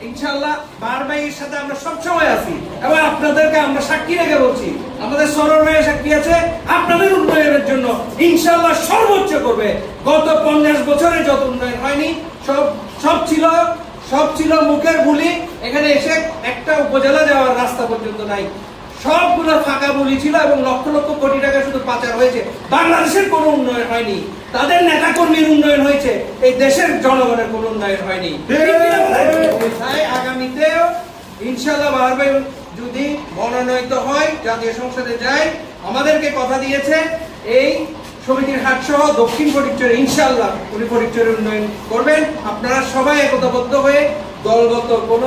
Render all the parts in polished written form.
ইনশাআল্লাহ বাহার ভাইয়ের সাথে আমরা সবসময় আছি এবং আপনাদেরকে আমরা সাক্ষী রেখে বলছি, আমাদের সরোয়ার ভাইয়ের সাক্ষী আছে, আপনাদের উন্নয়নের জন্য ইনশাআল্লাহ সর্বোচ্চ করবে। গত 50 বছরে যত উন্নয়ন হয়নি সব ছিল মুখের বুলি। এখানে এসে একটা উপজেলা যাওয়ার রাস্তা পর্যন্ত নাই, সবগুলো ফাঁকা বলি ছিল এবং লক্ষ লক্ষ কোটি টাকা শুধু পাচার হয়েছে। বাংলাদেশের কোনো উন্নয়ন হয়নি, তাদের নেতা কর্মীর উন্নয়ন হয়েছে, এই দেশের জনগণের কোনো উন্নয়ন হয়নি। তাই আগামীতেও ইনশাআল্লাহ বাহার ভাই যদি মনোনয়িত হয়, জাতীয় সংসদে যায়, আমাদেরকে কথা দিয়েছে এই সমিতির হাট সহ দক্ষিণ ফটিকছড়ি ইনশাআল্লাহ উনি ফটিকছড়ির উন্নয়ন করবেন। আপনারা সবাই একতাবদ্ধ হয়ে দলগত কোন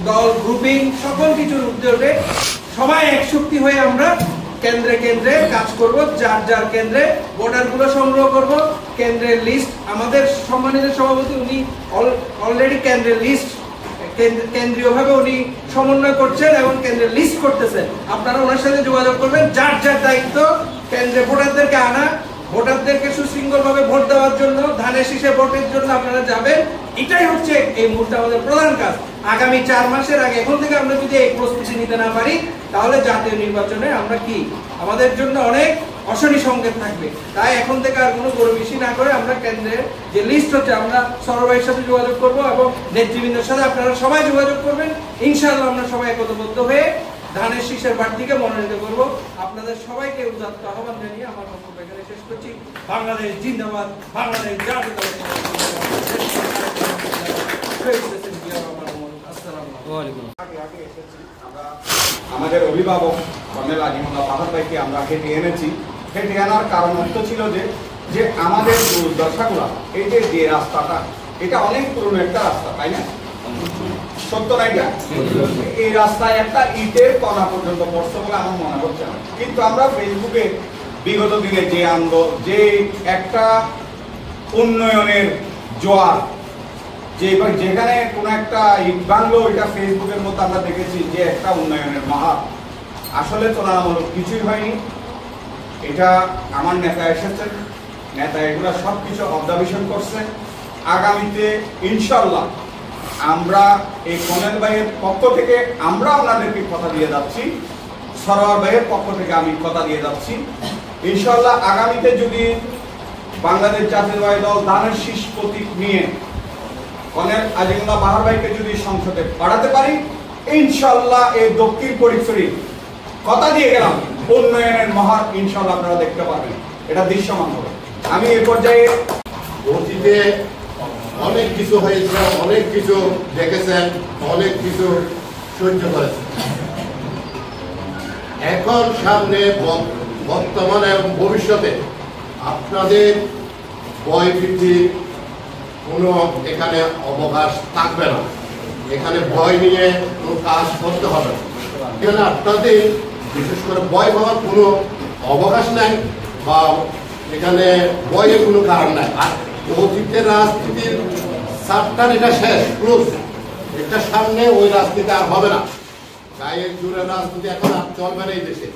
দল গ্রুপিং সকল কিছুর উদ্যোগে সবাই এক শক্তি হয়ে আমরা কেন্দ্রে কেন্দ্রে কাজ করব, যার যার কেন্দ্রে ভোটারগুলো সংগ্রহ করব। কেন্দ্রের লিস্ট আমাদের সম্মানিত সভাপতি উনি অলরেডি কেন্দ্রের লিস্ট কেন্দ্রীয়ভাবে উনি সমন্বয় করছেন এবং কেন্দ্রের লিস্ট করতেছেন। আপনারা ওনার সাথে যোগাযোগ করবেন। যার যার দায়িত্ব কেন্দ্রে ভোটারদেরকে আনা, ভোটারদেরকে সুশৃঙ্খলভাবে ভোট দেওয়ার জন্য, ধানের শীষে ভোটের জন্য আপনারা যাবেন। এটাই হচ্ছে এই মুহূর্তে আমাদের প্রধান কাজ। আগামী 4 মাসের আগে এখন থেকে আমরা যদি এই প্রস্তুতি নিতে না পারি, তাহলে জাতীয় নির্বাচনে আমরা কি আমাদের জন্য অনেক অশনি সংকেত থাকবে। তাই এখন থেকে আর কোনো গরমিশি না করে আমরা কেন্দ্রের যে লিস্ট হচ্ছে, আমরা সরভাইয়ের সাথে যোগাযোগ করব এবং নেতৃবৃন্দের সাথে আপনারা সবাই যোগাযোগ করবেন। ইনশাআল্লাহ আমরা সবাই একতাবদ্ধ হয়ে ধানের শীষের প্রার্থীকে মনোনীত করব। আপনাদের সবাইকে উদাত্ত আহ্বান জানিয়ে আমার বক্তব্য এখানে শেষ করছি। বাংলাদেশ জিন্দাবাদ, বাংলাদেশ জাতীয়তাবাদী। আমাদের অভিভাবক কর্নেল আজিমুল্লাহ বাহার ভাইকে আমরা হেঁটে এনেছি। হেঁটে আনার কারণ ছিল যে আমাদের দুর্দশাগুলা, এই যে রাস্তাটা, এটা অনেক পুরনো একটা রাস্তা, তাই না? সত্য নাই না? এই রাস্তায় একটা ইটের কণা পর্যন্ত পড়ছে বলে আমার মনে হচ্ছে না। কিন্তু আমরা ফেসবুকে বিগত দিনে যে একটা উন্নয়নের জোয়ার, যেখানে কোনো একটা ইট ভাঙলো, এটা ফেসবুকের মধ্যে আমরা দেখেছি যে একটা উন্নয়নের মহা, আসলে তুলনামূলক কিছুই হয়নি। এটা আমার নেতা এসেছেন, নেতা এগুলা সবকিছু অবজারভেশন করছে। আগামীতে ইনশাল্লাহ আমরা এই কর্নেল ভাইয়ের পক্ষ থেকে আমরা আপনাদেরকে কথা দিয়ে যাচ্ছি, সরোয়ার ভাইয়ের পক্ষ থেকে আমি কথা দিয়ে যাচ্ছি, ইনশাল্লাহ আগামীতে যদি বাংলাদেশ জাতীয়তাবাদী দল ধানের শীষ প্রতীক নিয়ে কর্নেল আজিমুল্লাহ বাহার ভাইকে যদি সংসদে পাঠাতে পারি, ইনশাল্লাহ এই দক্ষিণ ফটিকছড়ি কথা দিয়ে গেলাম উন্নয়নের মহা ইনশাল্লাহ আপনারা দেখতে পাবেন, এটা দৃশ্যমান হবে। আমি এই পর্যায়ে অতীতে অনেক কিছু হয়েছে, অনেক কিছু দেখেছেন, অনেক কিছু সহ্য করেছেন। এখন সামনে বর্তমানে এবং ভবিষ্যতে আপনাদের ভয় বৃদ্ধির কোনো এখানে অবকাশ থাকবে না। এখানে ভয় নিয়ে কোনো কাজ করতে হবে না। এখানে আপনাদের বিশেষ করে ভয় পাওয়ার কোনো অবকাশ নাই বা এখানে ভয়ের কোনো কারণ নাই। আর অতীতের রাজনীতির সাবটার এটা শেষ, ক্লোজ। এটা সামনে ওই রাজনীতি আর হবে না। গায়ের জোরের রাজনীতি এখন আর চলবে না এই দেশে।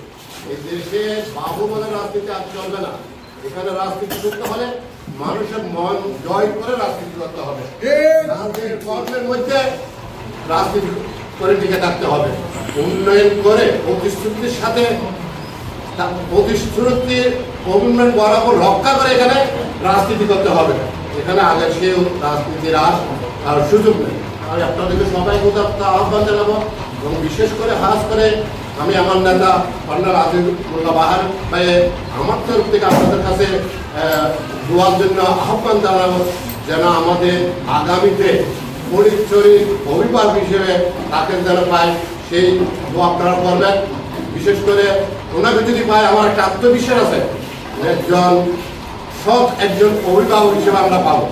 এই দেশে বাহুবলের রাজনীতি আর চলবে না। এখানে রাজনীতি করতে হলে মানুষের মন জয় করে রাজনীতি করতে হবে। কর্মের মধ্যে রাজনীতি করে টিকে থাকতে হবে। উন্নয়ন করে প্রতিশ্রুতির সাথে প্রতিশ্রুতির উন্নয়ন বরাবর রক্ষা করে এখানে রাজনীতি করতে হবে। এখানে আগের সেই রাজনীতির আর সুযোগ নেই। আমি আপনাদেরকে সবাইকে আহ্বান জানাবো এবং বিশেষ করে খাস করে আমি আমার নেতা কর্নেল আজিমুল্লাহ বাহার ভাইয়ের আমার তরফ থেকে আপনাদের কাছে দোয়ার জন্য আহ্বান জানাবো, যেন আমাদের আগামীতে ফটিকছড়ির অভিভাবক হিসেবে তাকে যেন পাই, সেই দোয়া আপনারা করবেন। বিশেষ করে ওনাকে যদি পাই, আমার একটা আত্মবিশ্বাস আছে একজন সৎ একজন অভিভাবক হিসেবে আমরা পাবো।